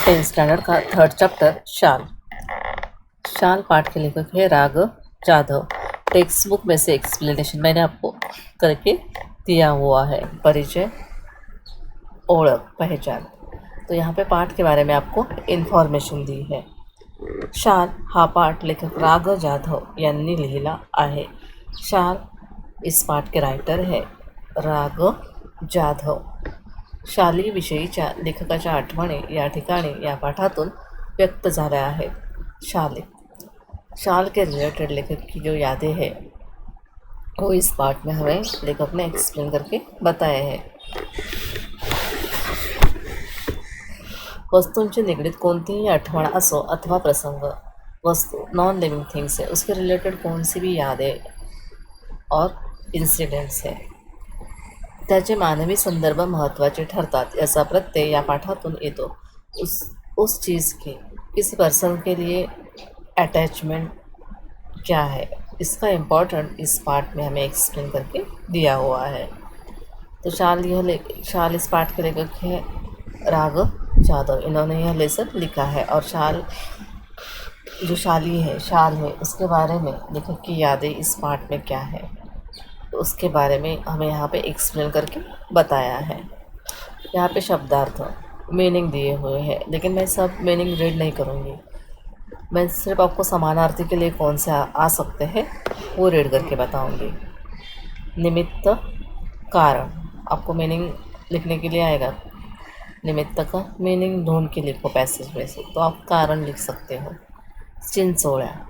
Tenth standard का third chapter शाल। शाल पाठ के लेखक है राघव जाधव। टेक्स्ट बुक में से एक्सप्लेनेशन मैंने आपको करके दिया हुआ है। परिचय, ओळख, पहचान। तो यहाँ पे पाठ के बारे में आपको इन्फॉर्मेशन दी है। शाल हा पाठ लेखक राघव जाधव यांनी लिहिला आहे। शाल इस पाठ के रायटर है राघव जाधव। शालेविषयीच्या लेखकाच्या आठवणी या ठिकाणी या पाठातून व्यक्त झाल्या आहेत। शाल के रिलेटेड लेखक की जो यादें हैं वो इस पाठ में हमें लेखक ने एक्सप्लेन करके बताया है। वस्तूंची निगडीत कोणतीही आठवण असो अथवा प्रसंग, वस्तू नॉन लिविंग थिंग्स है, उसके रिलेटेड कौन सी भी यादें और इन्सिडेंट्स है, त्याचे मानवी संदर्भ महत्त्वाचे ठरतात याचा प्रत्यय या पाठातून येतो। उस चीज़ की किसी पर्सन के लिए अटैचमेंट क्या है, इसका इम्पोर्टेंट इस पाठ में हमें एक्सप्लेन करके दिया हुआ है। तो शाल इस पाठ के लेखक है राघव जाधव। इन्होंने यह लेसन लिखा है और शाल है उसके बारे में लेखक की यादें इस पाठ में क्या है उसके बारे में हमें यहाँ पे एक्सप्लेन करके बताया है। यहाँ पे शब्दार्थ मीनिंग दिए हुए हैं, लेकिन मैं सब मीनिंग रीड नहीं करूँगी। मैं सिर्फ आपको समानार्थी के लिए कौन से आ सकते हैं वो रीड करके बताऊँगी। निमित्त, कारण, आपको मीनिंग लिखने के लिए आएगा। निमित्त का मीनिंग ढूंढ के लिखो पैसेज में से, तो आप कारण लिख सकते हो। चिंचोळ्या,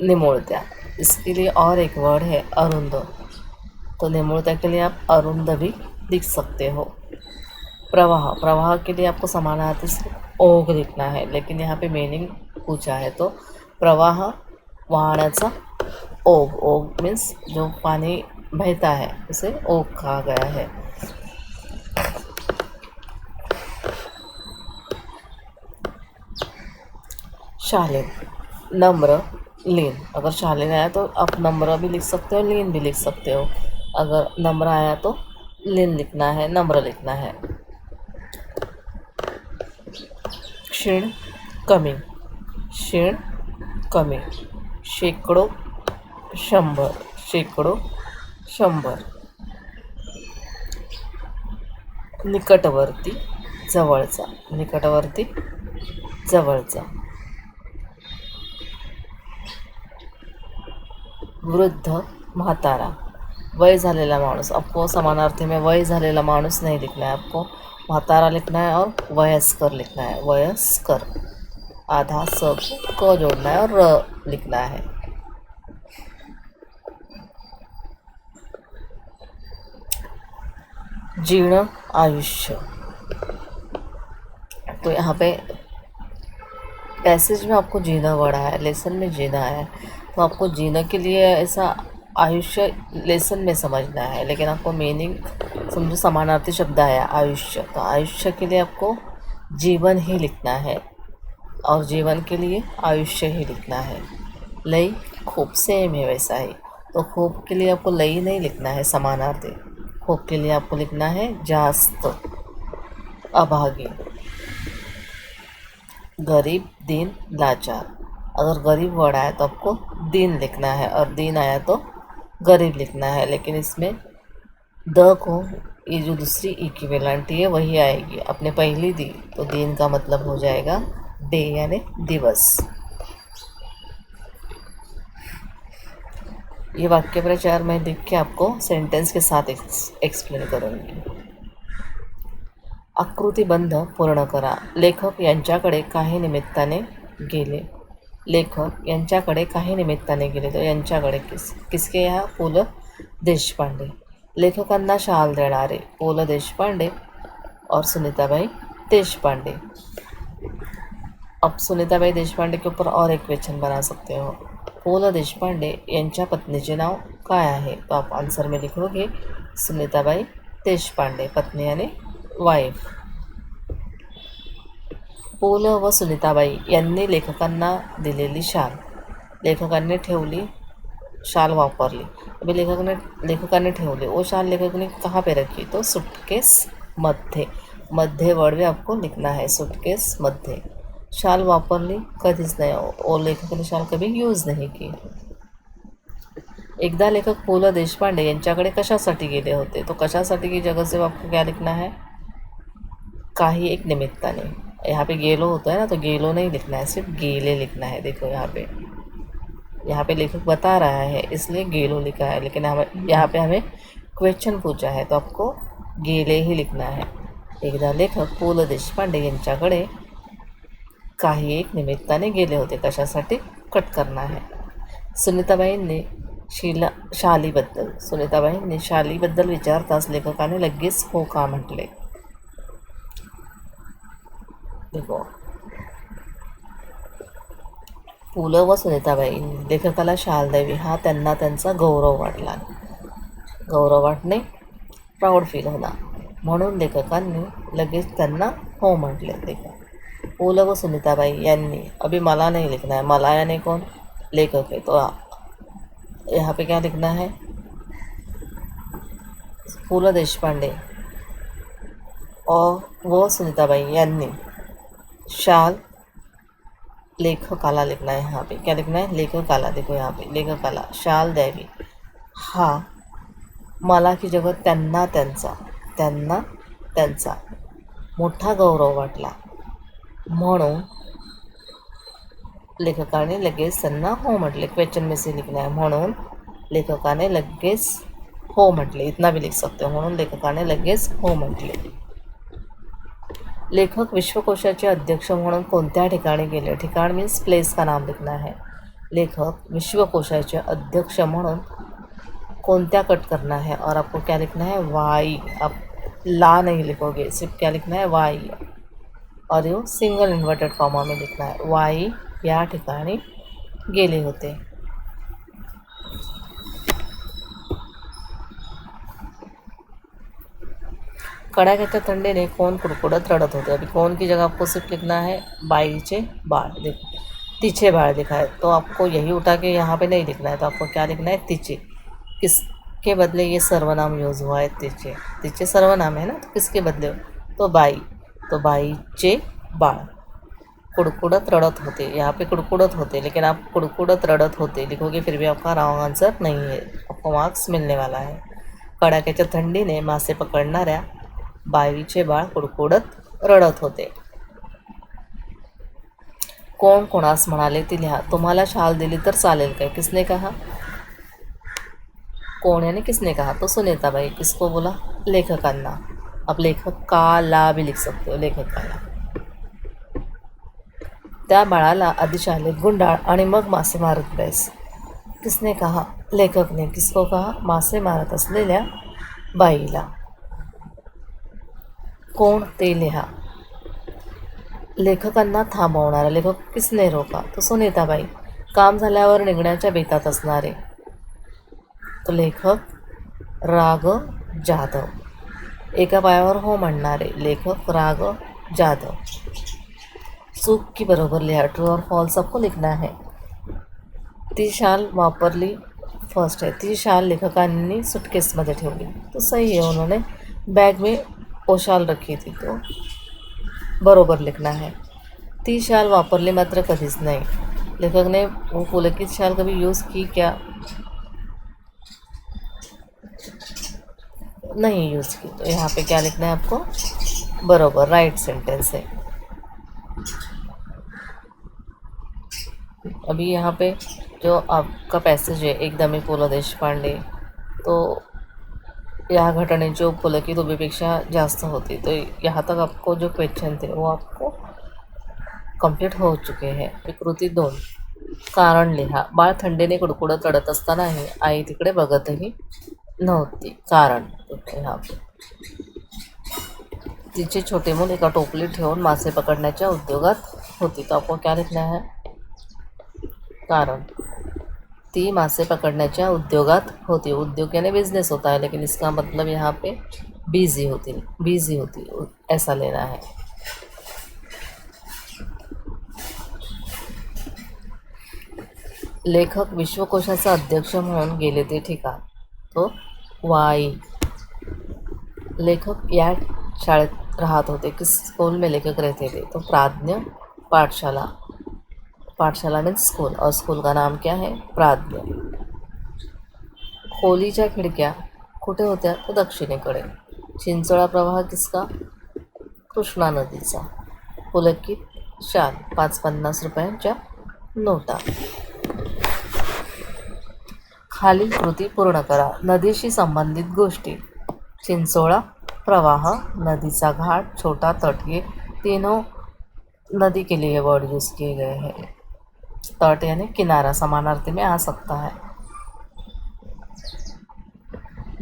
निमोळत्या, इसके लिए और एक वर्ड है अरुंद, तो निमोळत्या के लिए आप अरुंद भी लिख सकते हो। प्रवाह के लिए आपको समानार्थी से ओघ लिखना है, लेकिन यहाँ पे मीनिंग पूछा है तो प्रवाह वाहनाचा ओघ मीन्स जो पानी बहता है उसे ओघ कहा गया है। शालीन, नम्र, लीन। अगर शालीन आया तो आप नम्र भी लिख सकते हो, लीन भी लिख सकते हो। अगर नम्र आया तो लीन लिखना है, नम्र लिखना है। क्षीण, कमी, शेकडो, शंभर। निकटवर्ती, जवळचा। वृद्ध, म्हातारा, वय झालेला माणूस। आपको समानार्थी में वय झालेला माणूस नहीं लिखना है, आपको म्हातारा लिखना है और वयस्कर लिखना है। वयस्कर, आधा स क जोड़ना है और र लिखना है। जीर्ण आयुष्य, तो यहाँ पे पैसेज में आपको जीना वर्ड है, लेसन में जीना है, तो आपको जीने के लिए ऐसा आयुष्य लेसन में समझना है, लेकिन आपको मीनिंग समझो समानार्थी शब्द आया आयुष्य, तो आयुष्य के लिए आपको जीवन ही लिखना है और जीवन के लिए आयुष्य ही लिखना है। लई, खूब, सेम है वैसा ही, तो खूब के लिए आपको लई नहीं लिखना है समानार्थी, खूब के लिए आपको लिखना है जास्त। अभागी, गरीब, दीन, लाचार। अगर गरीब वर्ड आया तो आपको दीन लिखना है और दीन आया तो गरीब लिखना है, लेकिन इसमें द को ये जो दूसरी इक्विवेलेंट है वही आएगी। अपने पहली दी तो दीन का मतलब हो जाएगा डे यानी दिवस। ये वाक्य प्रचार मैं लिख के आपको सेंटेंस के साथ एक्सप्लेन करूँगी। आकृतिबंध पूर्ण करा। लेखक यांच्याकडे काही निमित्ताने गेले। तो यांच्याकडे किसके यहाँ पु ल देशपांडे। लेखकांना शाल देणारे पु ल देशपांडे और सुनीताबाई देशपांडे। अब सुनीताबाई देशपांडे के ऊपर और एक क्वेश्चन बना सकते हो। पु ल देशपांडे यांच्या पत्नीचे नाव काय आहे, तो आप आंसर में लिखोगे सुनीताबाई देशपांडे, पत्नी यानी वाइफ। पु ल व सुनीताबाई यांनी लेखकांना दिलेली शाल, लेखकांनी ठेवली शाल वापरली। अभी लेखकाने ठेवली वो शाल लेखक ने कहाँ पे रखी, तो सूटकेस मध्ये। मध्ये वर्ड भी आपको लिखना है, सूटकेस मध्ये. शाल वापरली कधीच नाही, ओ लेखकाने शाल कभी यूज नाही की. एकदा लेखक पु ल देशपांडे यांच्याकडे कशासाठी गेले होते, तो कशासाठी की जगह से आपको क्या लिखना है, काही एक निमित्ताने. यहाँ पे गेलो होता है ना, तो गेलो नहीं लिखना है, सिर्फ गेले लिखना है. देखो यहाँ पे लेखक बता रहा है इसलिए गेलो लिखा है, लेकिन हमें यहाँ पे हमें क्वेश्चन पूछा है तो आपको गेले ही लिखना है. एकदा लेखक पु ल देशपांडे यांच्याकडे काही एक निमित्ताने गेले होते, कशासाठी कट करना है. सुनीताबाईंनी शालीबद्दल विचारताच लेखकाने लगेच हो का म्हटले. देखो, पु ल व सुनीताबाई लेखकाला शाल द्यावी हा त्यांना त्यांचा गौरव वाटला. गौरव वाटणे, प्राऊड फील होणार, म्हणून लेखकांनी लगेच त्यांना हो म्हटले. देखो, पु ल व सुनीताबाई यांनी, अभी मला नहीं लिखना है, मला यानी कौन, लेखक है, तो यहाँ पे क्या लिखना है, पु ल देशपांडे और वो सुनीताबाई यांनी शाल लेखकाला लिखना है. यहाँ पे क्या लिखना है, लेखकाला. देखो यहाँ पे लेखकाला शाल द्यावी हा मला की जगह त्यांना त्यांचा मोठा गौरव वाटला, म्हणून लेखकाने लगेच त्यांना हो म्हटले. क्वेश्चन में से लिखना है, म्हणून लेखकाने लगेच हो म्हटले. इतना भी लिख सकते हो, म्हणून लेखकाने लगेच हो म्हटले. लेखक विश्वकोशाचे अध्यक्ष म्हणून कोणत्या ठिकाणी गेले. ठिकाण मीन्स प्लेस का नाम लिखना है. लेखक विश्वकोशाचे अध्यक्ष म्हणून कोणत्या कट करना है, और आपको क्या लिखना है, वाई. आप ला नहीं लिखोगे, सिर्फ क्या लिखना है, वाई, और यो सिंगल इन्वर्टेड कॉमा में लिखना है. वाई या ठिकाणी गेले होते. कडाक्याच्या थंडीने कोण कुडकुडत रडत होते. अभी कौन की जगह आपको सिर्फ लिखना है बाईचे बाळ. देखो, तिचे बाळ लिखा है, तो आपको यही उठा के यहाँ पे नहीं लिखना है, तो आपको क्या लिखना है, तिचे. किसके बदले ये सर्वनाम यूज हुआ है, तिचे सर्वनाम है ना, तो किसके बदले, तो बाई. तो बाईचे बाळ. कुड़कुड़त रड़त होते, यहाँ पे कुड़कुड़त होते, लेकिन आप कुड़कुड़त रड़त होते लिखोगे फिर भी आपका रॉन्ग आंसर नहीं है, आपको मार्क्स मिलने वाला है. कडाक्याच्या थंडीने मासे पकडणाऱ्या बाईचे बाळ कुडकुडत रडत होते. कोण कोणास म्हणाले ती लिहा. तुम्हाला शाल दिली तर चालेल काय, किसने कहा, कौन यानी किसने कहा, तो सुनीताबाई. किसको बोला, लेखकांना. अब लेखक का ला भी लिख सकते हो, लेखकाला. त्या बाळाला आधी शाळेत गुंडाळ आणि मग मासे मारत बस. किसने कहा, लेखकने. किसको कहा, मासे मारत असलेल्या बाईला. कोण ते लिहा. लेखकांना थांबवणारा. लेखक किसने रोका, तो सुनीताबाई. काम झाल्यावर निघण्याच्या बेतात असणारे, तो लेखक राग जाधव. एका पायावर हो म्हणणारे, लेखक राग जाधव. चूक की बरोबर लिहा. ट्रू और फॉल्स आपको लिखना है. ती शाल वापरली फर्स्ट है. ती शाल लेखकांनी सूटकेसमध्ये ठेवली, तो सही है, उन्होंने बैग में वो शाल रखी थी, तो बरोबर लिखना है. ती शाल वापरली मात्र कधीच नाही. लेखक ने वो पुलकित शाल कभी यूज़ की क्या, नहीं यूज़ की, तो यहाँ पे क्या लिखना है आपको, बरोबर, राइट सेंटेंस है. अभी यहाँ पे जो आपका पैसेज है एकदम ही पु ल देशपांडे, तो या घटनेची उपलब्धि उभीपेक्षा जास्त होती, तो यहाँ तक आपको जो क्वेश्चन थे वो आपको कंप्लीट हो चुके हैं. कृती 2. कारण लिहा. बाळ थंडीने कुडकुडत रडत असतानाही आई तिकडे बघतही नव्हती. कारण यहाँ पे तिचे छोटे मूल एका टोपलीत ठेवून मासे पकडण्याच्या उद्योगात होती, तो आपको क्या लिखना है, कारण. ती मासे पकड़ण्याच्या उद्योगात होती. उद्योग यानी बिजनेस होता है, लेकिन इसका मतलब यहाँ पे बिजी होती ऐसा लेना है. लेखक विश्वकोशाचा अध्यक्ष म्हणून गेले ते ठिकाण, तो वाई. लेखक या शाळेत राहत होते, किस स्कूल में लेखक रहते थे, तो प्राज्ञ पाठशाला, पाठशाला मीन्स स्कूल और स्कूल का नाम क्या है, प्राज्ञ. खोलीच्या खिडक्या कुठे होत्या, तर दक्षिणेकडे. चिंचोळा प्रवाह किसका, कृष्णा नदीचा. पुलकित शाल 5-50 रुपयांच्या नोटा. खालील कृती पूर्ण करा. नदीशी संबंधित गोष्टी. चिंचोळा प्रवाह, नदीचा घाट, छोटा तट, ये तीनों नदी के लिए वर्ड यूज़ किए गए हैं. तट यानी किनारा समानार्थी में आ सकता है.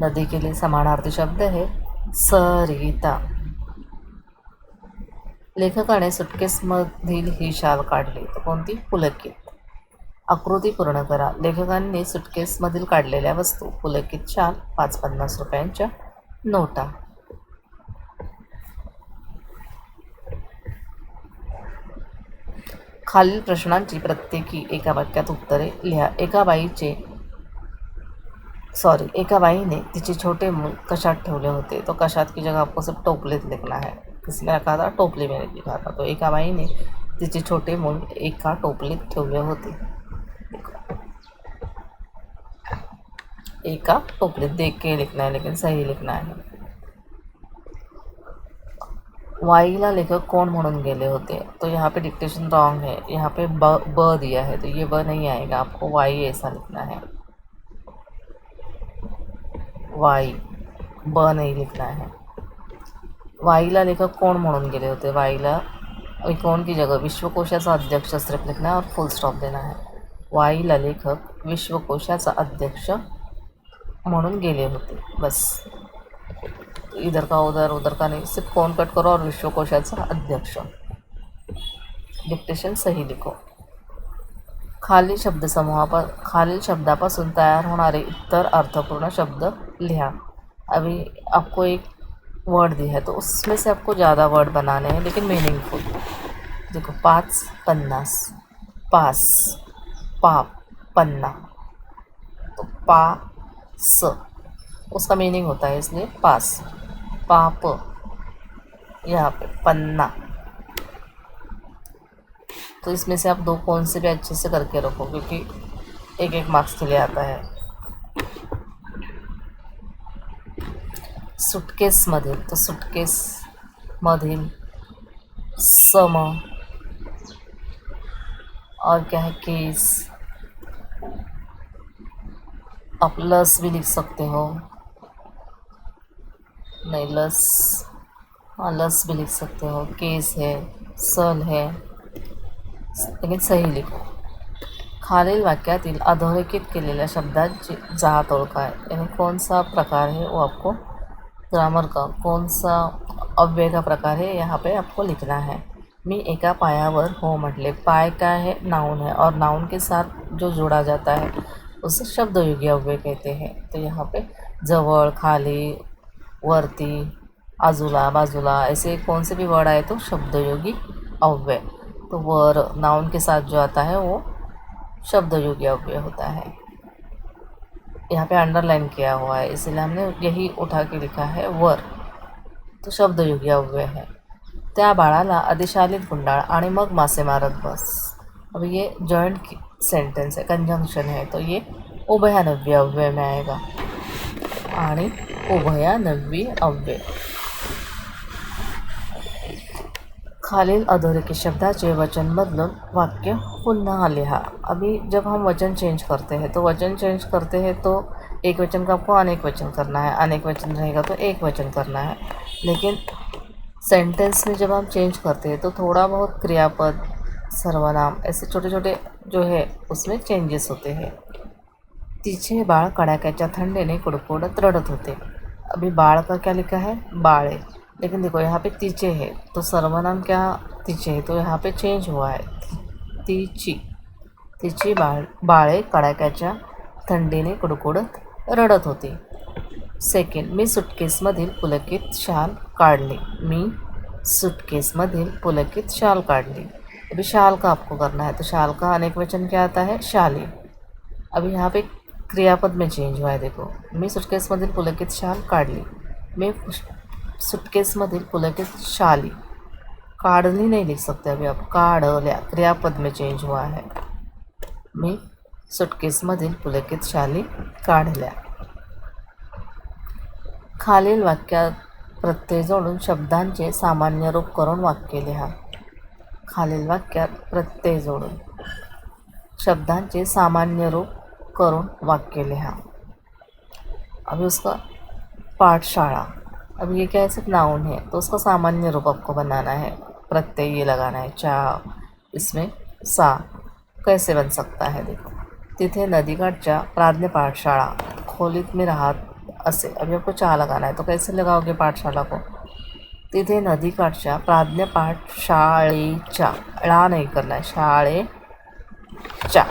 नदी के लिए समानार्थी शब्द है सरिता. लेखकाने सुटकेसमधील ही शाल काढली, तर कोणती, पुलकित. आकृती पूर्ण करा. लेखकांनी सुटकेसमधील काढलेल्या वस्तू. पुलकित शाल, 5-50 रुपयांच्या नोटा. खालील प्रश्नांची प्रत्येकी एका वाक्यात उत्तरे लिहा. एका बाईने तिचे छोटे मूल कशात ठेवले होते, तो कशात की जगह आपको सिर्फ टोपलीत लिखना है. किसने रखा था, टोपली में लिखा था. तो एका बाईने तिचे छोटे मूल एका टोपलीत ठेवले होते. एका टोपलीत देख के लिखना है, लेकिन सही लिखना है. वाईला लेखक कौन म्हणून गेले होते, तो यहाँ पे डिक्टेशन रॉन्ग है. यहाँ पे ब दिया है, तो ये ब नहीं आएगा, आपको वाई ऐसा लिखना है. वाई, ब नहीं लिखना है. वाईला लेखक कौन म्हणून गेले होते. वाईला कौन की जगह विश्वकोशाचा अध्यक्ष सिर्फ लिखना है और फुल स्टॉप देना है. वाईला लेखक विश्वकोशाचा अध्यक्ष म्हणून गेले होते, बस. इधर का उधर, उधर का नहीं, सिर्फ कौन कट करो और विश्वकोशाचा अध्यक्ष. डिक्टेशन सही लिखो. खालील शब्दापासून तयार होणारे इतर अर्थपूर्ण शब्द लिहा. अभी आपको एक वर्ड दिया है, तो उसमें से आपको ज़्यादा वर्ड बनाने हैं, लेकिन मीनिंगफुल. देखो, 5-50, पास, पाप, पन्ना. तो पास उसका मीनिंग होता है, इसलिए पास. पाप, यहाँ पे पन्ना. तो इसमें से आप दो कौन से भी अच्छे से करके रखो, क्योंकि एक एक मार्क्स के लिए आता है. सुटकेसमधील, तो सुटकेसमधील सम, और क्या है, केस. आप लस भी लिख सकते हो. नहीं, लस, हाँ, लस भी लिख सकते हो. केस है, सल है, लेकिन सही लिखो. खालील वाक्यातील अधोरेखित केलेल्या शब्दांची जात ओळखा. यानी कौन सा प्रकार है वो आपको, ग्रामर का कौन सा अव्यय का प्रकार है, यहाँ पे आपको लिखना है. मी एका पायावर हो म्हटले. पाय काय है, नाउन है, और नाउन के साथ जो जोड़ा जाता है उसे शब्दयोगी अव्यय कहते हैं. तो यहाँ पे जवळ, खाली, वरती, आजूला, बाजूला, ऐसे कौन से भी वर्ड आए तो शब्दयोगी अव्यय. तो वर नाउन के साथ जो आता है वो शब्दयोगी अव्यय होता है. यहाँ पे अंडरलाइन किया हुआ है, इसीलिए हमने यही उठा के लिखा है वर. तो शब्दयोगी अव्यय है. त्या बाळाला आधी शालीत गुंडाळ आणि मग मासे मारत बस. अब ये जॉइंट सेंटेंस है, कंजंक्शन है, तो ये उभयान्वयी अव्यय में आएगा. आणि उभयान्वयी अव्यय. खालील अधोरेखित शब्दाचे वचन बदलून वाक्य पुन्हा लिहा. अभी जब हम वचन चेंज करते हैं तो एक वचन का आपको अनेक वचन करना है, अनेक वचन रहेगा तो एक वचन करना है. लेकिन सेंटेंस में जब हम चेंज करते हैं तो थोड़ा बहुत क्रियापद, सर्वनाम, ऐसे छोटे छोटे जो है उसमें चेंजेस होते हैं. तिचे बाळ कडाक्याच्या थंडीने कुडकुडत रडत होते. अभी बाळ का क्या लिखा है, बाळे. लेकिन देखो यहाँ पे तिचे है, तो सर्वनाम क्या तिचे है, तो यहाँ पे चेंज हुआ है. तिची बाळे कडाक्याच्या थंडीने कुडकुडत रडत होती. सेकंड, मी सुटकेसमधील पुलकित शाल काढली. मी सुटकेसमधील पुलकित शाल काढली. अभी शाल का आपको करना है, तो शाल का अनेक वचन क्या आता है, शाली. अभी यहाँ पे क्रियापद में चेंज हुआ है. देखो, मी सुटकेसमधील पुलकित शाल काढली. मी सुटकेसमधील पुलकित शाली, काढली नहीं लिख सकते अभी आप, काढल्या क्रियापद में चेंज हुआ है। मी सुटकेसमधील पुलकित शाली काढल्या। खालील वाक्यात प्रत्यय जोडून शब्दांचे सामान्य रूप करून वाक्य लिहा। खालील वाक्यात प्रत्यय जोड़ून शब्दांचे सामान्य रूप करून वाक्य लिहा। अभी उसका पाठशाला, अब ये क्या है, सिर्फ नाउन है तो उसका सामान्य रूप आपको बनाना है, प्रत्यय ये लगाना है। चा, इसमें सा कैसे बन सकता है, देखो। तिथे नदीकाठच्या प्राज्ञ पाठशाला खोलीत में राहत असे, अभी आपको चा लगाना है तो कैसे लगाओगे पाठशाला को, तिथे नदीकाठच्या प्राज्ञ पाठशाळेच्या, ळा नहीं करना है, शाळेच्या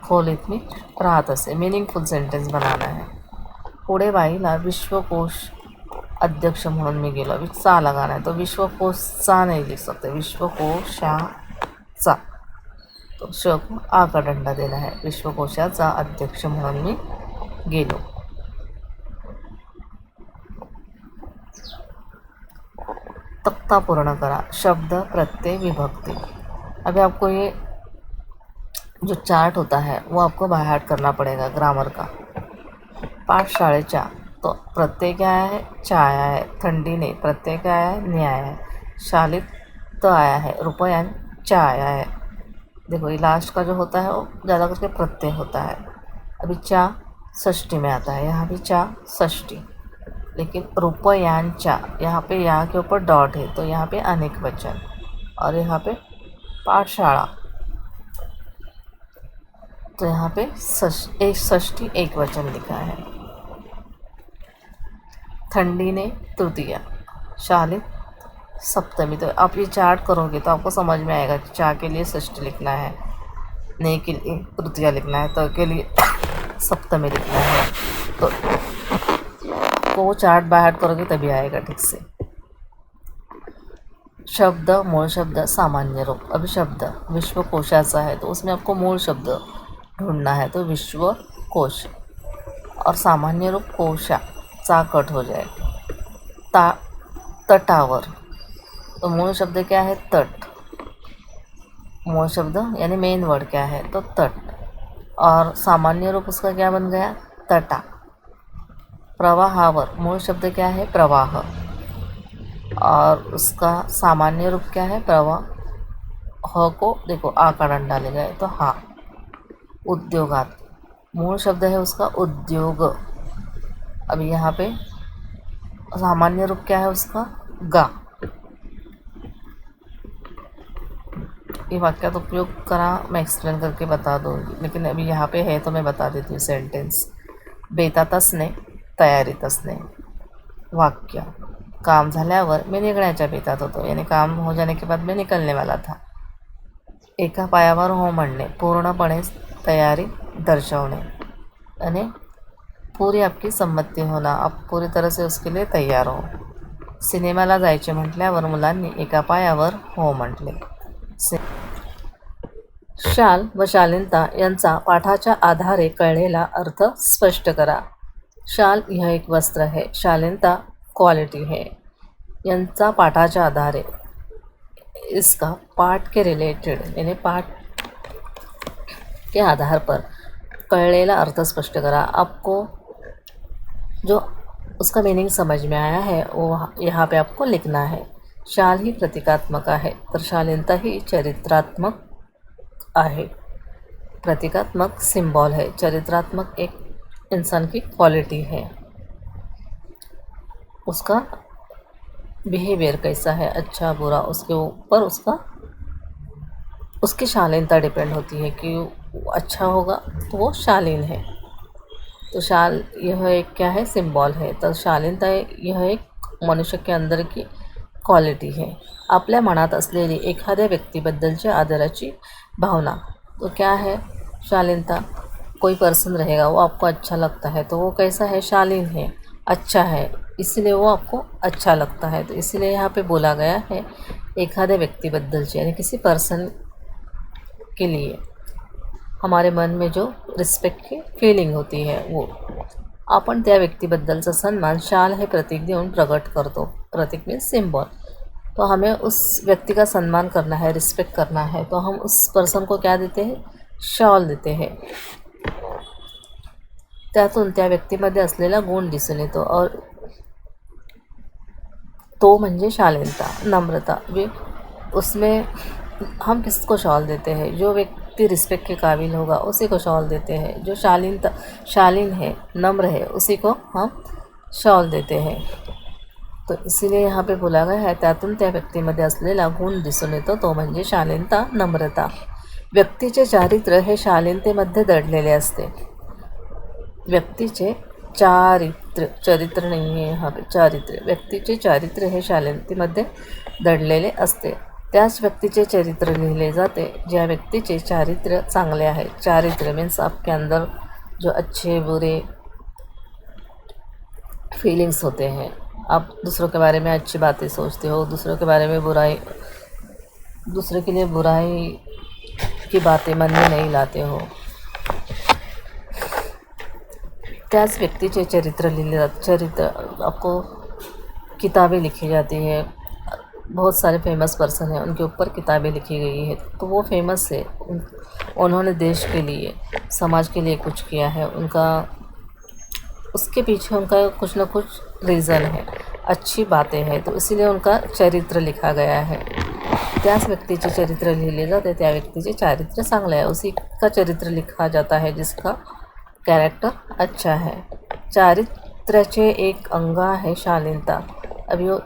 खोलीत में राहत असे, मीनिंगफुल सेंटेंस बनाना है। पुढे बाईला विश्वकोश अध्यक्ष म्हणून मी गेलो, अभी चा लगाना है तो विश्वकोशचा नहीं लिख सकते, विश्वकोशाचा, तो श को आ का डंडा देना है, विश्वकोशाचा अध्यक्ष म्हणून मी गेलो। तख्ता पूर्ण करा, शब्द प्रत्यय विभक्ति। अभी आपको ये जो चार्ट होता है वो आपको बाय हार्ट करना पड़ेगा ग्रामर का। पाठशाळेच्या, तो प्रत्यय क्या आया है, चा आया है, थंडी ने प्रत्यय क्या आया है, ने आया है, शालित त आया है, रुपयान चा आया है। देखो ये लास्ट का जो होता है वो ज़्यादा करके प्रत्यय होता है। अभी चा षष्ठी में आता है, यहाँ भी चा षष्ठी, लेकिन रुपयांचा, यहाँ पे या के ऊपर डॉट है तो यहाँ पे अनेक वचन, और यहाँ पे पाठशाला तो यहाँ पे एक षष्ठी एक वचन लिखा है। ठंडी ने तृतीया, शालित सप्तमी। तो आप ये चार्ट करोगे तो आपको समझ में आएगा कि चा के लिए षष्ठी लिखना है, ने के लिए तृतीया लिखना है, तो के लिए सप्तमी लिखना है। तो वो चार्ट बाहर करोगे तभी आएगा ठीक से। शब्द, मूल शब्द, सामान्य रूप। अभी शब्द विश्वकोशाचा है तो उसमें आपको मूल शब्द ढूंढना है, तो विश्वकोश, और सामान्य रूप कोशा, चा कट हो जाए। तटावर, तो मूल शब्द क्या है, तट, मूल शब्द यानी मेन वर्ड क्या है, तो तट, और सामान्य रूप उसका क्या बन गया, तटा। प्रवाहावर, मूल शब्द क्या है, प्रवाह, और उसका सामान्य रूप क्या है, प्रवाह। ह को देखो आ का डंडा ले गए तो हा। उद्योगात, मूल शब्द है उसका उद्योग, अभी यहाँ पे सामान्य रूप क्या है उसका, गा। ये वाक्य तो उपयोग करा, मैं एक्सप्लेन करके बता दूँगी, लेकिन अभी यहाँ पे है तो मैं बता देती हूँ सेंटेंस। बेतात असणे, तयारीत असणे। वाक्य, काम झाल्यावर मैं निघण्याच्या बेतात होतो, यानी काम हो जाने के बाद मैं निकलने वाला था। एका पायावर हो म्हणणे, पूर्णपणे तयारी दर्शवणे, यानी पूरी आपकी संमती होना, आप पूरी तरह से उसके लिए तैयार हो। सिनेमाला जायचे म्हटल्यावर मुलांनी एका पायावर हो म्हटले। शाल व शालीनता यांचा पाठाच्या आधारे कळलेला अर्थ स्पष्ट करा। शाल यह एक वस्त्र है, शालीनता क्वालिटी है। यांचा पाठाच्या आधारे, इसका पाठ के रिलेटेड यानी पाठ के आधार पर कळलेला अर्थ स्पष्ट करा। आपको जो उसका मीनिंग समझ में आया है वो यहाँ पे आपको लिखना है। शाल ही प्रतीकात्मक आहे तर शालीनता ही चरित्रात्मक आहे। प्रतीकात्मक सिंबल है, चरित्रात्मक एक इंसान की क्वालिटी है, उसका बिहेवियर कैसा है, अच्छा बुरा, उसके ऊपर उसकी शालीनता डिपेंड होती है कि वो अच्छा होगा तो वो शालीन है। तो शाल यह एक क्या है, सिंबल है। तो शालीनता यह एक मनुष्य के अंदर की क्वालिटी है। आपल्या मनात असलेली एखाद्या व्यक्तीबद्दलची आदराची भावना, तो क्या है, शालीनता। कोई पर्सन रहेगा वो आपको अच्छा लगता है तो वो कैसा है, शालीन है, अच्छा है, इसलिए वो आपको अच्छा लगता है। तो इसलिए यहाँ पे बोला गया है एखाद्या व्यक्तीबद्दलची, यानी किसी पर्सन के लिए हमारे मन में जो रिस्पेक्ट की फीलिंग होती है वो। आपण त्या व्यक्तिबद्दलचा सन्मान शाल हे प्रतीक देऊन प्रकट करतो। प्रतीक मीन्स सिंबल। तो हमें उस व्यक्ति का सम्मान करना है, रिस्पेक्ट करना है, तो हम उस पर्सन को क्या देते हैं, शॉल देते हैं। त्यातून त्या व्यक्तीमध्ये असलेला गुण दिसून येतो और तो म्हणजे शालीनता, नम्रता। वे उसमें हम किसको शॉल देते हैं, जो व्यक्ति रिस्पेक्ट के काबिल होगा उसी को शॉल देते हैं। जो शालीन है, नम्र है, उसी को हम शॉल देते हैं। तो इसीलिए यहाँ पे बोला गया है त्यातून त्या व्यक्तीमध्ये असलेला गुण दिसून येतो, तो म्हणजे शालीनता, नम्रता। व्यक्तीचे चारित्र्य हे शालीनतेमध्ये दडलेले असते। व्यक्तीचे चरित्र नाही आहे यहाँ पे, चारित्र्य। व्यक्तीचे चारित्र्य हे शालीनतेमध्ये दडलेले असते। त्याच व्यक्तीचे चरित्र लिहिले जाते ज्या व्यक्तीचे चारित्र्य चांगले आहे। चारित्र्य मीन्स आपके अंदर जो अच्छे बुरे फीलिंग्स होते हैं, आप दूसरों के बारे में अच्छी बातें सोचते हो, दूसरों के बारे में दूसरे के लिए बुराई की बातें मन में नहीं लाते हो। त्याच व्यक्तीचे चरित्र लिहिले जाते। चरित्र आपको किताबें लिखी जाती है, बहुत सारे फेमस पर्सन हैं, उनके ऊपर किताबें लिखी गई है, तो वो फेमस है। उन्होंने देश के लिए, समाज के लिए कुछ किया है, उसके पीछे उनका कुछ ना कुछ रीज़न है, अच्छी बातें हैं, तो इसीलिए उनका चरित्र लिखा गया है। त्याच व्यक्तीचे चरित्र लिहिले जाते, त्या व्यक्तीचे चारित्र्य चांगले आहे, उसी का चरित्र लिखा जाता है जिसका कैरेक्टर अच्छा है। चारित्र्याचे एक अंग है शालीनता। अभी वो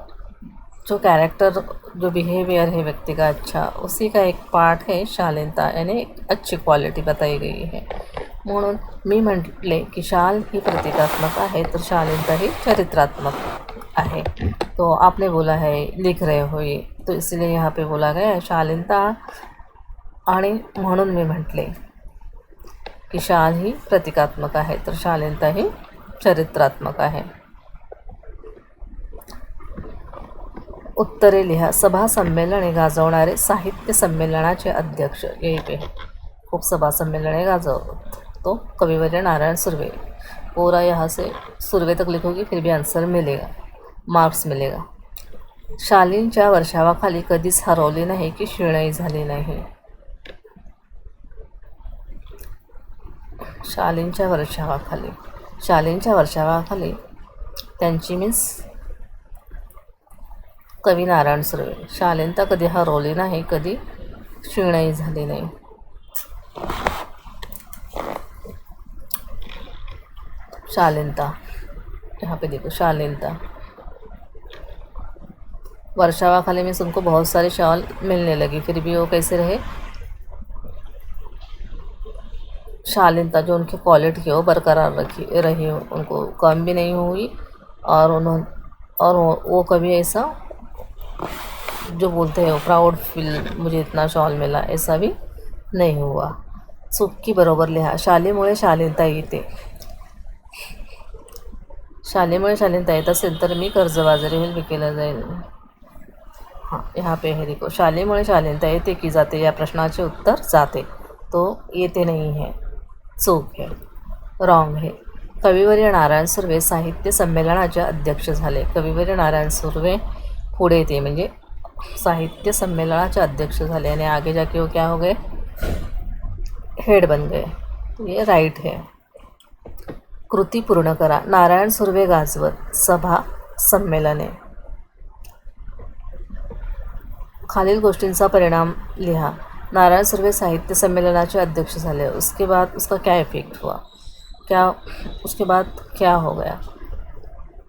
जो कैरेक्टर, जो बिहेवियर है व्यक्ति का अच्छा, उसी का एक पार्ट है शालीनता, यानी एक अच्छी क्वालिटी बताई गई है। म्हणून मी म्हटले की शाल ही प्रतीकात्मक आहे तर शालीनता ही चरित्रात्मक आहे। तो आपने बोला है लिख रहे हो ये, तो इसलिए यहाँ पे बोला गया है शालीनता, आणि म्हणून मी म्हटले की शाल ही प्रतीकात्मक आहे तर शालीनता ही चरित्रात्मक आहे। उत्तरे लिहा। सभा संमेलने गाजवणारे साहित्य संमेलनाचे अध्यक्ष। यही पे खूब सभा सम्मेलने गाजवत तो कविवर्य नारायण सुर्वे। पूरा यहाँ से सुर्वे तक लिखोगी फिर भी आंसर मिलेगा, मार्क्स मिलेगा। शालींच्या वर्षावाखाली कधीच हरवली नाही की शिणाई झाली नाही। शालींच्या वर्षावाखाली त्यांची मीन्स कवी नारायण सुर्वे। शालीनता कधी हरवली नाही, कधी शिणाई झाली नाही। शालीनता, यहाँ पे देखो शालीनता। वर्षावाखाली में उनको बहुत सारे शॉल मिलने लगी, फिर भी वो कैसे रहे, शालीनता जो उनकी क्वालिटी है वो बरकरार रही, उनको कम भी नहीं हुई और वो कभी ऐसा जो बोलते हैं प्राउड फील मुझे इतना शॉल मिला, ऐसा भी नहीं हुआ। चुकी बरोबर लिहा। शालीमुळे शालीनता येते। शालीमुळे शालीनता येत असेल तर मी कर्जबाजारी होईल, विकेला जाईल। हाँ, यहाँ पे है देखो, शालीमुळे शालीनता येते की जाते, या प्रश्नाचे उत्तर जाते, तो येते नहीं है, चूक है, रॉन्ग है। कविवर्य नारायण सुर्वे साहित्य संमेलनाचे अध्यक्ष झाले। कविवर्य नारायण सुर्वे पुढे येते म्हणजे साहित्य संमेलनाचे अध्यक्ष झाले, यानी आगे जाके वो क्या हो गए, हेड बन गए, तो ये राइट है। कृती पूर्ण करा। नारायण सुर्वे गाजवत सभा संमेलने। खालील गोष्टींचा परिणाम लिहा। नारायण सुर्वे साहित्य सम्मेलनाचे अध्यक्ष झाले, उसके बाद उसका क्या इफेक्ट हुआ, उसके बाद क्या हो गया।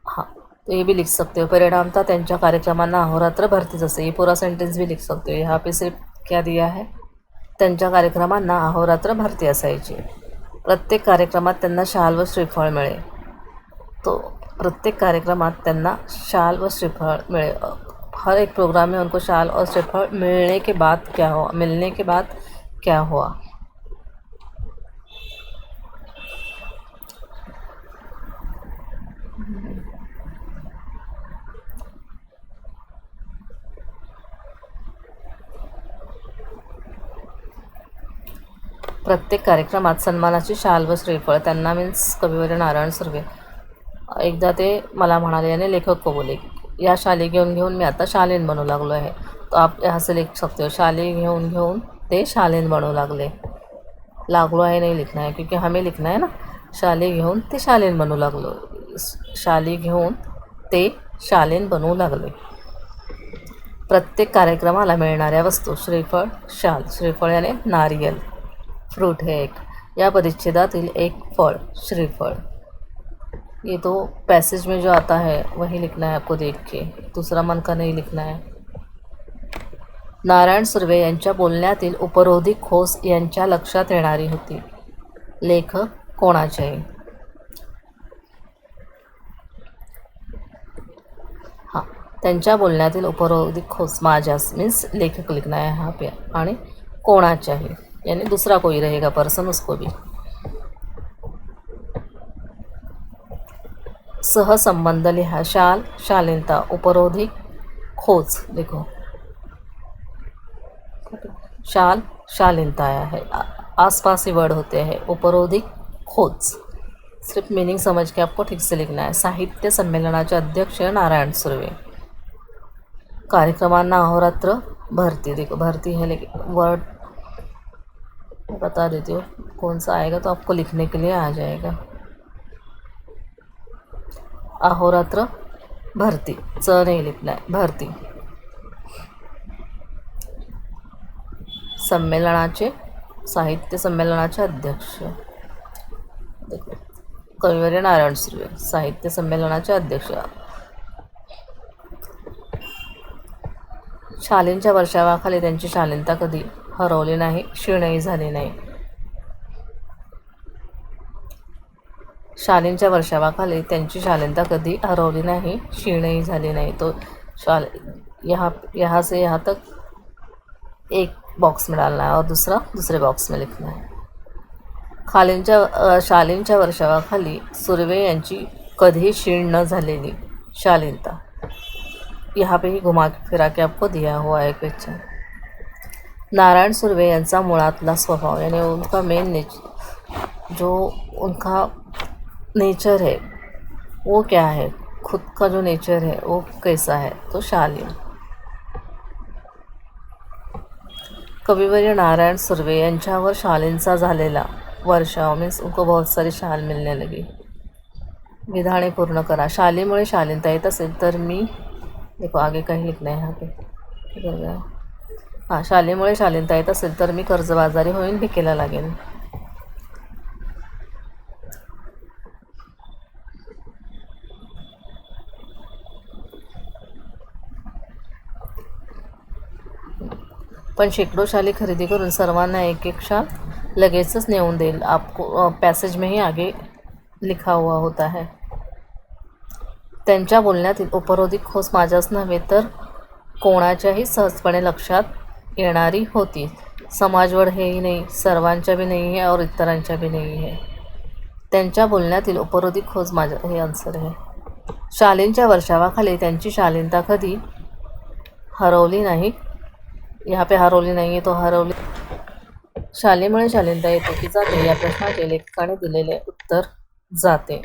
हाँ, तो ये भी लिख सकते हो। परिणाम था त्यांच्या कार्यक्रमांना अहोरात्र भरती जसे, ये पूरा सेंटेंस भी लिख सकते हो। यहाँ पे सिर्फ क्या दिया है, त्यांच्या कार्यक्रमांना अहोरात्र भरती असायची। प्रत्येक कार्यक्रमात त्यांना शाल व श्रीफळ मिळे, तो प्रत्येक कार्यक्रमात त्यांना शाल व श्रीफळ मिळे। हर एक प्रोग्राम में उनको शाल और श्रीफल मिलने के बाद क्या हुआ। प्रत्येक कार्यक्रमात सन्मानाची शाल व श्रीफळ त्यांना मीन्स कविवर्य नारायण सुर्वे एकदा ते मला म्हणाले यानी लेखक को बोले, या शाली घेऊन घेऊन मी आता शालीन बनू लागलो आहे. तो आप यहाँ से लिख सकते हो, शाली घेऊन घेऊन ते शालीन बनू लागले. लागलो आहे नहीं लिखना है, क्योंकि हमें लिखना है ना. शाली घेऊन ते शालीन बनू लागलो. शाली घेऊन ते शालीन बनू लागले. प्रत्येक कार्यक्रमाला मिळणाऱ्या वस्तू: श्रीफळ, शाल. श्रीफळ याने नारियल, फ्रूट है एक. या परिच्छेदातील एक फळ, श्रीफळ. ये तो पैसेज में जो आता है वही लिखना है आपको देख के, दूसरा मन का नहीं लिखना है. नारायण सुर्वे यांच्या बोलण्यातील उपरोधिक खोस यांच्या लक्षात येणारी होती. लेखक कोणाचे? हाँ, त्यांच्या बोलण्यातील उपरोधिक खोस माझ्यास मीन्स लेखक लिखना है यहाँ पे, आणि कोणाच्याही यानी दूसरा कोई रहेगा पर्सन, उसको भी. सहसंबंध लिहा. शाल, शालीनता. उपरोधिक खोज देखो, शाल, शालीनता आया है. आसपास ही वर्ड होते हैं. उपरोधिक खोज. सिर्फ मीनिंग समझ के आपको ठीक से लिखना है. साहित्य संमेलनाचे अध्यक्ष नारायण सुर्वे. कार्यक्रमांना अहोरात्र भरती. देखो भरती है, लेकिन वर्ड बता देती हूँ कौन सा आएगा तो आपको लिखने के लिए आ जाएगा. अहोरात्र भरती, च नहीं लिखना है, भरती. संमेलनाचे, साहित्य संमेलनाचे अध्यक्ष. देखो कविवर्य नारायण सुर्वे, साहित्य संमेलनाचे अध्यक्ष. शालींच्या वर्षावाखाली त्यांची शालीनता कधी हरवली नाही, क्षीणही झाली नाही. शालींच्या वर्षावाखाली त्यांची शालीनता कधी हरवली नाही, क्षीणही झाली नाही. तो यहाँ से यहाँ तक एक बॉक्स में डालना है और दूसरा दूसरे बॉक्स में लिखना है. शालींच्या वर्षावाखाली सुर्वे यांची कधी क्षीण न झालेली शालीनता. यहाँ पे ही घुमा फिरा के आपको दिया हुआ है क्वेश्चन. नारायण सुर्वे यांचा मुळातला स्वभाव यानी उनका मेन नेचर, जो उनका नेचर है वो क्या है, खुद का जो नेचर है वो कैसा है, तो शालीन. कविवर्य नारायण सुर्वे यांच्यावर शालींचा झालेला वर्षाव मीन्स उनको बहुत सारी शाल मिलने लगी. विधाने पूर्ण करा. शालीमुळे शालीनता येत असेल तर मी, देखो आगे कहीं लिखना है यहाँ पे. हाँ, शालीमुळे शालीनता येत असेल तर मी कर्जबाजारी होईन, भिकेला लागेन. पण शेकडो शाली खरेदी करून सर्वांना एक एक शाल लगेचच नेऊन देईल. आपको पैसेज में ही आगे लिखा हुआ होता है. त्यांच्या बोलण्यातील उपरोधिक खोस माझ्याच नव्हे तर कोणाच्याही सहजपणे लक्षात येणारी होती. समाजवड हेही नाही, सर्वांच्या भी नाही है और इतरांच्या भी नाही है. त्यांच्या बोलण्यातील उपरोधिक खोस माझ्या, हे आन्सर आहे. शालींच्या वर्षावाखाली त्यांची शालीनता कधी हरवली नाही. यहाँ पे हरवली नाही है तो हरवली. शालीमुळे शालीनता येते की जाते या प्रश्नाचे लेखकाने दिलेले उत्तर जाते.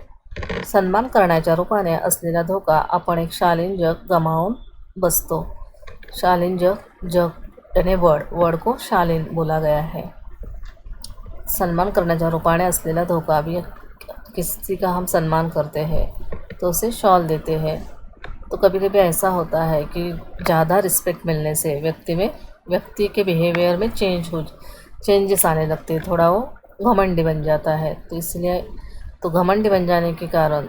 सन्मान करण्याच्या रूपाने असलेला धोका आपण एक शालीन जग गमावून बसतो. शालीन जग यानी वर्ड को शालीन बोला गया है. सम्मान करण्याच्या रूपाने असलेला धोका, अभी किसी का हम सम्मान करते हैं तो उसे शॉल देते हैं. तो कभी कभी ऐसा होता है कि ज़्यादा रिस्पेक्ट मिलने से व्यक्ति के बिहेवियर में चेंजेस आने लगते हैं. थोड़ा वो घमंडी बन जाता है. तो इसलिए तो घमंडी बन जाने के कारण,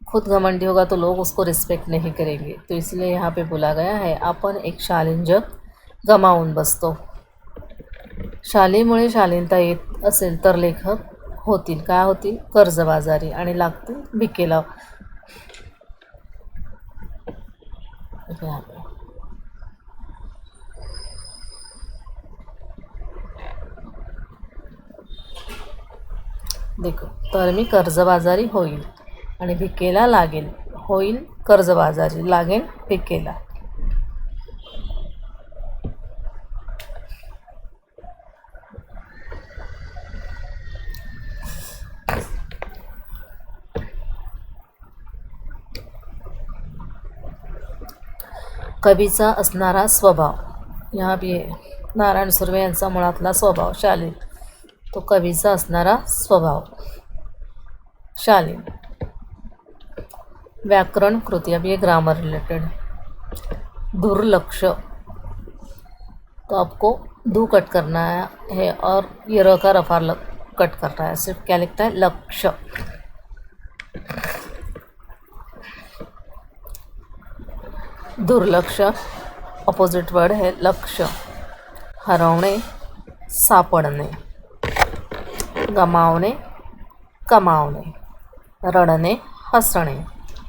खुद घमंडी होगा तो लोग उसको रिस्पेक्ट नहीं करेंगे. तो इसलिए यहाँ पे बोला गया है आपण एक शालीन जग गमावून बसतो. शालीमुळे शालीनता येत असेल तर लेखक होतील, काय होतील, कर्जबाजारी, आणि लागतील भिकेला. देखो, तर मी कर्जबाजारी होईल आणि भिकेला लागेल. होईल कर्जबाजारी, लागेल भिकेला. कवीचा असणारा स्वभाव, यहाँ भी नारायण सुर्वे यांचा मुळातला स्वभाव शालीन, तो कवीचा असणारा स्वभाव शालीन. व्याकरण कृति, अब ये ग्रामर रिलेटेड. दुर्लक्ष, तो आपको दू कट करना है और ये र का रफा कट करना है. सिर्फ क्या लिखता है, लक्ष्य. दुर्लक्ष अपोजिट वर्ड है लक्ष्य. हरवणे, सापडणे. गमावणे, कमावणे. रडणे, हसणे.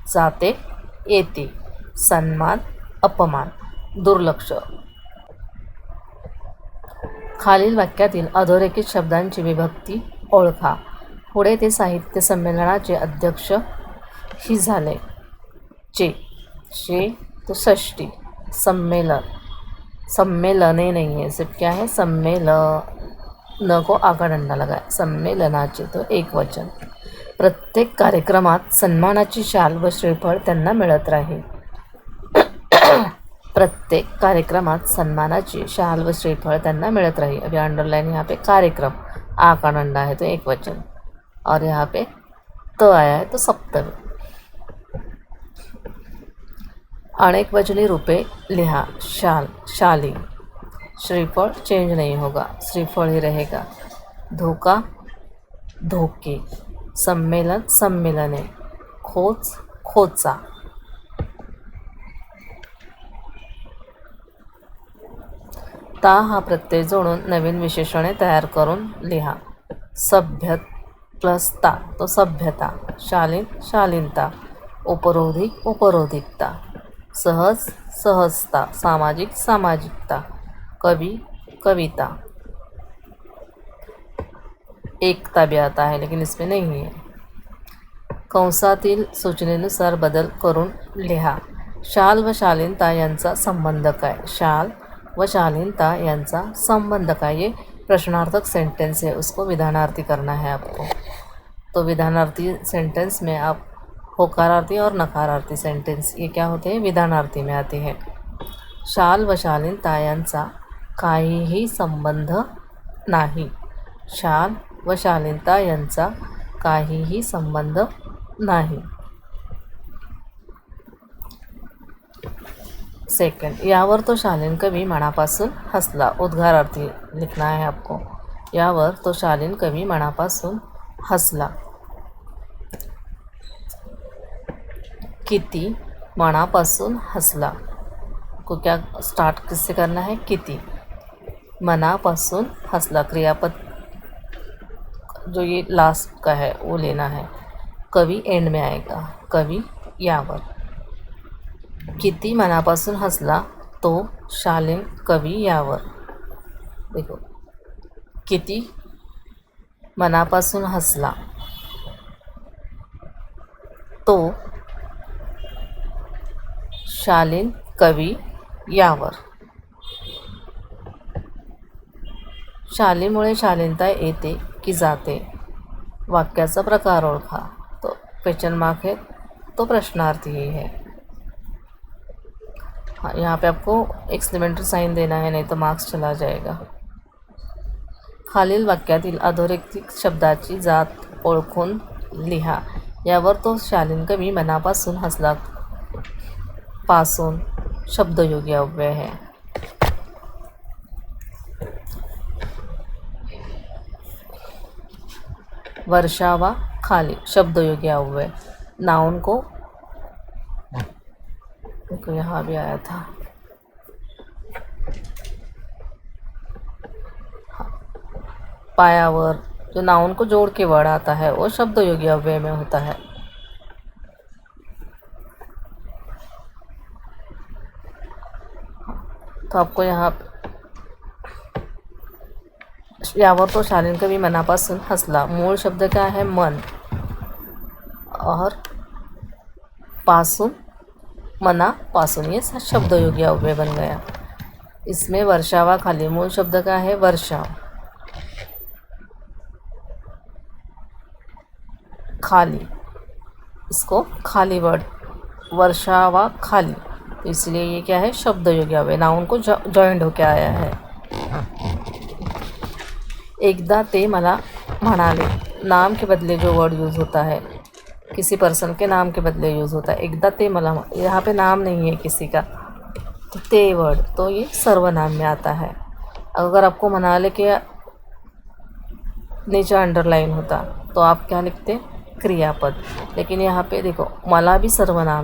जाते, येते. सन्मान, अपमान. दुर्लक्ष. खालील वाक्यातील अधोरेखित शब्दांची विभक्ती ओळखा. पुढे ते साहित्य संमेलनाचे अध्यक्ष ही झाले. शे तो षष्टी. सम्मेलन, सम्मेलने नहीं है, सिर्फ क्या है, सम्मेलन को आगा डंडा लगा है. सम्मेलनाचे तो एक वचन. प्रत्येक कार्यक्रमात सन्मानाची शाल व श्रीफळ त्यांना मिळत राहील. प्रत्येक कार्यक्रमात सन्मानाची शाल व श्रीफळ त्यांना मिळत राहील. अभी अंडरलाइन यहाँ पे कार्यक्रम, आ का डंडा है तो एक वचन, और यहाँ पे त आया है तो सप्तमी. अनेक वचनी रूपे लिहा. शाल, शाली. श्रीफळ चेंज नहीं होगा, श्रीफळ ही रहेगा. धोका, धोके. सम्मेलन, सम्मेलने. खोच, खोचा. ता हा प्रत्यय जोडून नवीन विशेषणे तयार करून लिहा. सभ्य प्लस ता तो सभ्यता. शालीन, शालीनता. उपरोधी, उपरोधिकता. सहज, सहजता. सामाजिक, सामाजिकता. कवि, कविता. एकता भी आता है लेकिन इसमें नहीं है. कंसातील सूचनेनुसार बदल करून लिहा. शाल व शालीनता यांचा संबंध काय. शाल व शालीनता यांचा संबंध काय. ये प्रश्नार्थक सेंटेंस है, उसको विधानार्थी करना है आपको. तो विधानार्थी सेंटेंस में आप होकारार्थी और नकारार्थी सेंटेंस ये क्या होते हैं, विधानार्थी में आते हैं. शाल व शालीनता यांचा काहीही संबंध नाही. शाल व शालीनता यांचा काहीही संबंध नाही. सेकंड, यावर तो शालीन कवी मनापासून हसला. उद्गारार्थी लिखना है आपको. यावर तो शालीन कवी मनापासून हसला. किती मनापासून हसला को क्या स्टार्ट किससे करना है, किती. मनापासून हसला क्रियापद जो ये लास्ट का है वो लेना है. कवि एंड में आएगा. कवि यावर. किती मनापासून हसला तो शालीन कवी यावर. देखो, किती मनापासून हसला तो शालीन कवी यावर. शालीमुळे शालीनता येते की जाते. वाक्याचा प्रकार ओळखा. तो क्वेश्चन मार्क है तो प्रश्नार्थी ही है. हाँ, यहाँ पे आपको एक्सक्लेमेटरी साइन देना है, नहीं तो मार्क्स चला जाएगा. खालील वाक्यातील अधोरेखित शब्दाची जात ओळखून लिहा. यावर तो शालीन कवी मनापासून हसला पासून शब्दयोगी अव्यय है. वर्षावा खाली शब्दयोगी अव्यय. नाउन को देखो यहाँ भी आया था. हाँ, पायावर जो नाउन को जोड़ के वर्ड आता है वो शब्दयोगी अव्यय में होता है. तो आपको यहाँ यावर तो शालीन कवी मनापासून हसला. मूल शब्द क्या है, मन, और पासून मनापासून, ये शब्दयोगी अव्यय बन गया. इसमें वर्षावा खाली मूल शब्द का है वर्षा. खाली, इसको खाली वर्ड वर्षावा खाली. तो इसलिए ये क्या है, शब्दयोगी अव्यय, नाउन को जॉइंट होके आया है। एकदा ते मला म्हणाले, नाम के बदले जो वर्ड यूज़ होता है, किसी पर्सन के नाम के बदले यूज़ होता है। एकदा ते मला, यहाँ पे नाम नहीं है किसी का, तो ते वर्ड तो ये सर्वनाम में आता है। अगर आपको म्हणाले के नीचे अंडरलाइन होता तो आप क्या लिखते, क्रियापद। लेकिन यहाँ पे देखो मला भी सर्वनाम